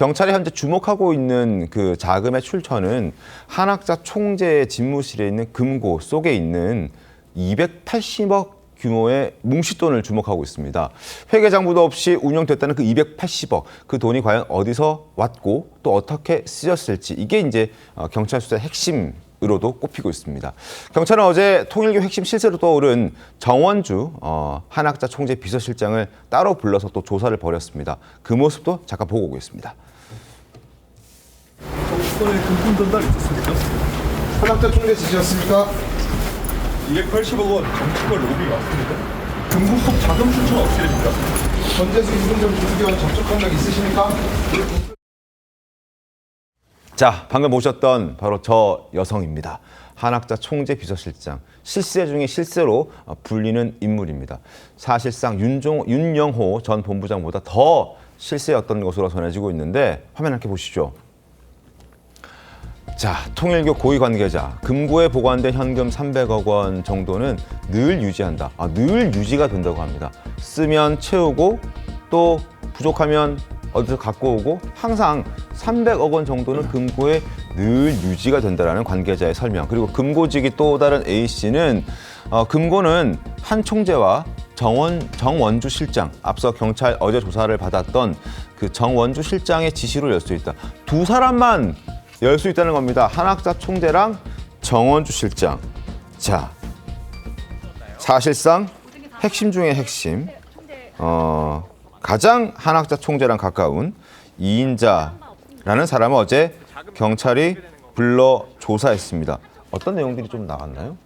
경찰이 현재 주목하고 있는 그 자금의 출처는 한학자 총재의 집무실에 있는 금고 속에 있는 280억 규모의 뭉칫돈을 주목하고 있습니다. 회계장부도 없이 운영됐다는 그 280억, 그 돈이 과연 어디서 왔고 또 어떻게 쓰였을지, 이게 이제 경찰 수사의 핵심으로도 꼽히고 있습니다. 경찰은 어제 통일교 핵심 실세로 떠오른 정원주 한학자 총재 비서실장을 따로 불러서 또 조사를 벌였습니다. 그 모습도 잠깐 보고 오겠습니다. 정치권에 금품 전달 있었습니까? 한학자 총재 지시였습니까? 280억 원 정치권 로비 맞습니까? 금품 속 자금 출처는 어떻게 됩니까? 전재수 이승전 부수기와 접촉한 적 있으십니까? 자, 방금 보셨던 바로 저 여성입니다. 한학자 총재 비서실장, 실세 중에 실세로 불리는 인물입니다. 사실상 윤영호 전 본부장보다 더 실세였던 것으로 전해지고 있는데 화면 함께 보시죠. 자, 통일교 고위 관계자, 금고에 보관된 현금 300억 원 정도는 늘 유지한다. 늘 유지가 된다고 합니다. 쓰면 채우고 또 부족하면 어디서 갖고 오고 항상 300억 원 정도는 금고에 늘 유지가 된다는 관계자의 설명. 그리고 금고직이 또 다른 A씨는 금고는 한 총재와 정원주 실장, 앞서 경찰 어제 조사를 받았던 그 정원주 실장의 지시로 열 수 있다. 두 사람만 열 수 있다는 겁니다. 한학자 총재랑 정원주 실장. 자, 사실상 핵심 중에 핵심. 가장 한학자 총재랑 가까운 이인자라는 사람을 어제 경찰이 불러 조사했습니다. 어떤 내용들이 좀 나왔나요?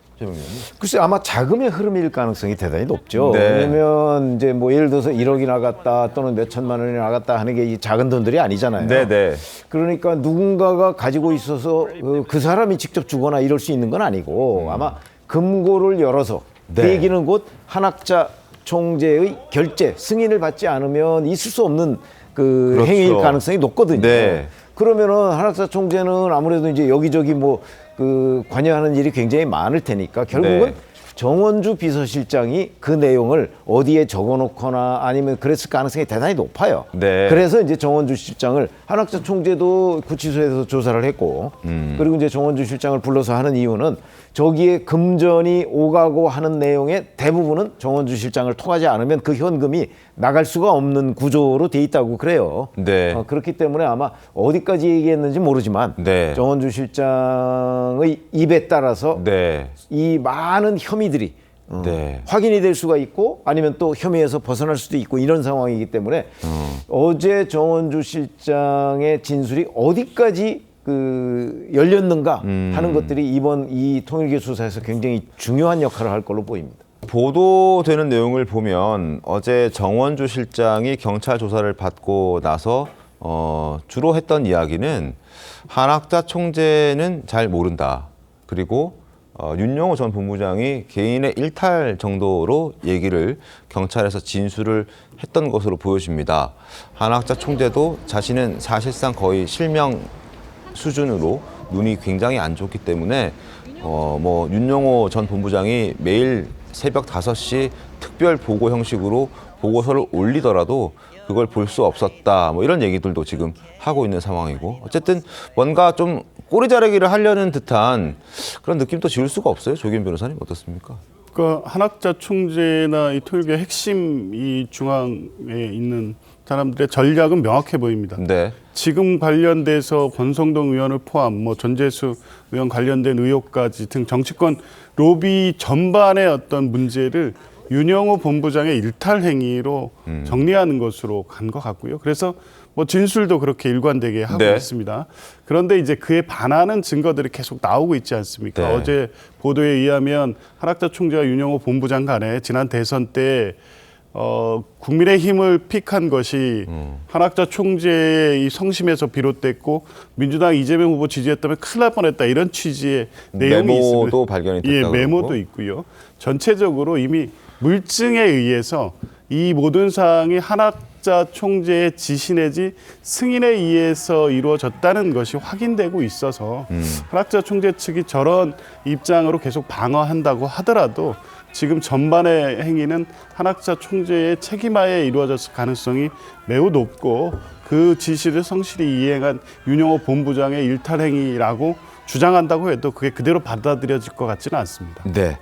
글쎄 아마 자금의 흐름일 가능성이 대단히 높죠. 네. 왜냐면 이제 뭐 예를 들어서 1억이 나갔다 또는 몇 천만 원이 나갔다 하는 게 이 작은 돈들이 아니잖아요. 네네. 그러니까 누군가가 가지고 있어서 그 사람이 직접 주거나 이럴 수 있는 건 아니고 아마 금고를 열어서 네. 그 얘기는 곧 한학자 총재의 결재 승인을 받지 않으면 있을 수 없는 그 그렇죠. 행위일 가능성이 높거든요. 네. 그러면은 한학자 총재는 아무래도 이제 여기저기 뭐 그 관여하는 일이 굉장히 많을 테니까 결국은 네. 정원주 비서실장이 그 내용을 어디에 적어놓거나 아니면 그랬을 가능성이 대단히 높아요. 네. 그래서 이제 정원주 실장을 한학자 총재도 구치소에서 조사를 했고 그리고 이제 정원주 실장을 불러서 하는 이유는 저기에 금전이 오가고 하는 내용의 대부분은 정원주 실장을 통하지 않으면 그 현금이 나갈 수가 없는 구조로 돼 있다고 그래요. 네. 그렇기 때문에 아마 어디까지 얘기했는지 모르지만 네. 정원주 실장의 입에 따라서 네. 이 많은 혐의들이 네. 확인이 될 수가 있고 아니면 또 혐의에서 벗어날 수도 있고 이런 상황이기 때문에 어제 정원주 실장의 진술이 어디까지 그 열렸는가 하는 것들이 이번 이 통일교 수사에서 굉장히 중요한 역할을 할 걸로 보입니다. 보도되는 내용을 보면 어제 정원주 실장이 경찰 조사를 받고 나서 주로 했던 이야기는 한학자 총재는 잘 모른다. 그리고 윤영호 전 본부장이 개인의 일탈 정도로 얘기를 경찰에서 진술을 했던 것으로 보여집니다. 한학자 총재도 자신은 사실상 거의 실명 수준으로 눈이 굉장히 안 좋기 때문에 뭐 윤영호 전 본부장이 매일 새벽 5시 특별 보고 형식으로 보고서를 올리더라도 그걸 볼 수 없었다. 뭐 이런 얘기들도 지금 하고 있는 상황이고 어쨌든 뭔가 좀 꼬리 자르기를 하려는 듯한 그런 느낌도 지울 수가 없어요. 조기현 변호사님 어떻습니까? 그 한학자 총재나 이 통일교 핵심 이 중앙에 있는 사람들의 전략은 명확해 보입니다. 네. 지금 관련돼서 권성동 의원을 포함 뭐 전재수 의원 관련된 의혹까지 등 정치권 로비 전반의 어떤 문제를 윤영호 본부장의 일탈 행위로 정리하는 것으로 간 것 같고요. 그래서 뭐 진술도 그렇게 일관되게 하고 네. 있습니다. 그런데 이제 그에 반하는 증거들이 계속 나오고 있지 않습니까? 네. 어제 보도에 의하면 한학자 총재와 윤영호 본부장 간에 지난 대선 때 국민의힘을 픽한 것이 한학자 총재의 이 성심에서 비롯됐고 민주당 이재명 후보 지지했다면 큰일 날 뻔했다 이런 취지의 내용이 메모도 있습니다. 발견이 됐다고 예, 메모도 그러고. 있고요. 전체적으로 이미 물증에 의해서 이 모든 사항이 한학자 총재의 지시 내지 승인에 의해서 이루어졌다는 것이 확인되고 있어서 한학자 총재 측이 저런 입장으로 계속 방어한다고 하더라도 지금 전반의 행위는 한학자 총재의 책임하에 이루어졌을 가능성이 매우 높고 그 지시를 성실히 이행한 윤영호 본부장의 일탈행위라고 주장한다고 해도 그게 그대로 받아들여질 것 같지는 않습니다. 네.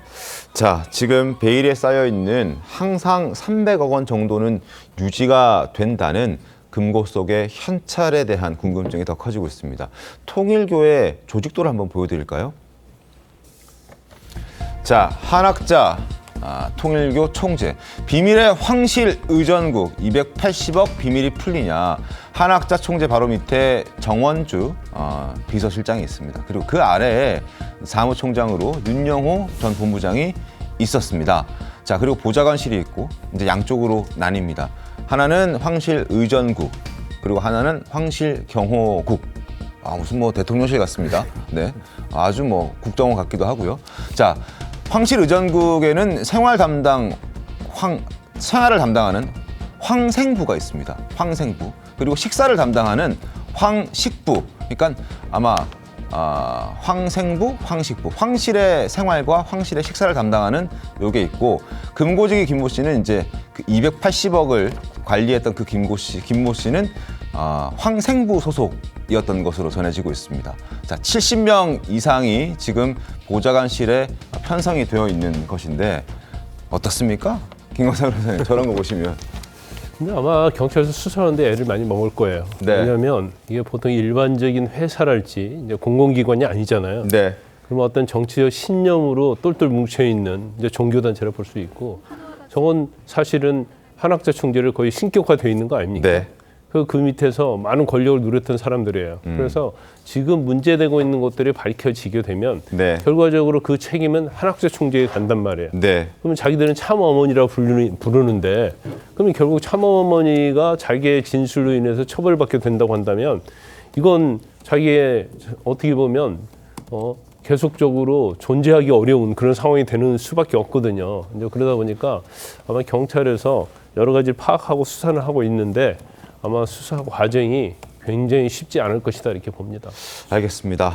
자, 지금 베일에 쌓여 있는 항상 300억 원 정도는 유지가 된다는 금고 속의 현찰에 대한 궁금증이 더 커지고 있습니다. 통일교의 조직도를 한번 보여드릴까요? 자, 한학자 통일교 총재 비밀의 황실 의전국 280억 비밀이 풀리냐. 한학자 총재 바로 밑에 정원주 비서실장이 있습니다. 그리고 그 아래에 사무총장으로 윤영호 전 본부장이 있었습니다. 자, 그리고 보좌관실이 있고 이제 양쪽으로 나뉩니다. 하나는 황실 의전국, 그리고 하나는 황실 경호국. 무슨 뭐 대통령실 같습니다. 네, 아주 뭐 국정원 같기도 하고요. 자, 황실 의전국에는 생활을 담당하는 황생부가 있습니다. 황생부. 그리고 식사를 담당하는 황식부. 그러니까 아마 황생부, 황식부, 황실의 생활과 황실의 식사를 담당하는 요게 있고, 금고직이 김모 씨는 이제 그 280억을 관리했던 그 김모 씨는 황생부 소속이었던 것으로 전해지고 있습니다. 자, 70명 이상이 지금 보좌관실에 편성이 되어 있는 것인데 어떻습니까? 김광삼 변호사님, 저런 거 보시면. 근데 아마 경찰에서 수사하는데 애를 많이 먹을 거예요. 네. 왜냐하면 이게 보통 일반적인 회사랄지 이제 공공기관이 아니잖아요. 네. 그러면 어떤 정치적 신념으로 똘똘 뭉쳐 있는 이제 종교단체를 볼 수 있고, 저건 사실은 한학자 총재를 거의 신격화되어 있는 거 아닙니까? 네. 그 밑에서 많은 권력을 누렸던 사람들이에요. 그래서 지금 문제되고 있는 것들이 밝혀지게 되면 네. 결과적으로 그 책임은 한학자 총재에 간단 말이에요. 네. 그러면 자기들은 참어머니라고 부르는데, 그러면 결국 참어머니가 자기의 진술로 인해서 처벌받게 된다고 한다면 이건 자기의 어떻게 보면 계속적으로 존재하기 어려운 그런 상황이 되는 수밖에 없거든요. 이제 그러다 보니까 아마 경찰에서 여러 가지를 파악하고 수사를 하고 있는데 아마 수사 과정이 굉장히 쉽지 않을 것이다 이렇게 봅니다. 알겠습니다.